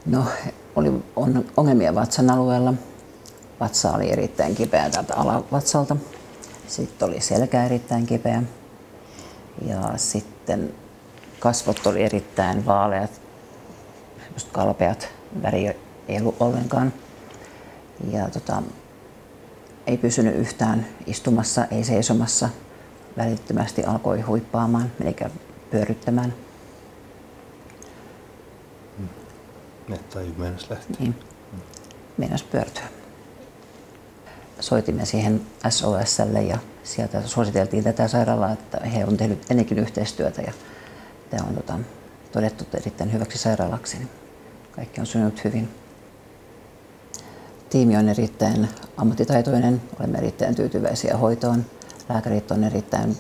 No, on ongelmia vatsan alueella. Vatsa oli erittäin kipeä täältä alavatsalta. Sitten oli selkä erittäin kipeä. Ja sitten kasvot oli erittäin vaaleat, kalpeat, väri ei ollut ollenkaan. Ja ei pysynyt yhtään istumassa, ei seisomassa. Välittömästi alkoi huippaamaan, eli pyöryttämään. Tai meinas lähteä. Niin, meinas pyörtyä. Soitimme siihen SOS:lle ja sieltä suositeltiin tätä sairaalaa, että he on tehnyt ennenkin yhteistyötä ja tämä on todettu erittäin hyväksi sairaalaksi. Niin kaikki on sujunut hyvin. Tiimi on erittäin ammattitaitoinen, olemme erittäin tyytyväisiä hoitoon. Lääkärit on erittäin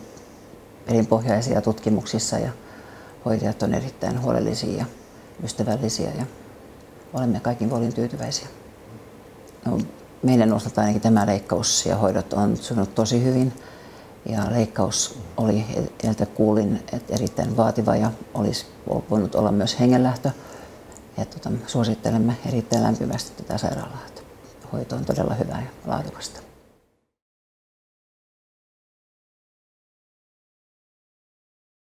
perinpohjaisia tutkimuksissa ja hoitajat on erittäin huolellisia ja ystävällisiä ja olemme kaikin puolin tyytyväisiä. No, meidän osalta ainakin tämä leikkaus ja hoidot on sujunut tosi hyvin ja leikkaus oli, edeltä kuulin, että erittäin vaativa ja olisi voinut olla myös hengenlähtö. Ja suosittelemme erittäin lämpimästi tätä sairaalaa. Hoito on todella hyvää ja laadukasta.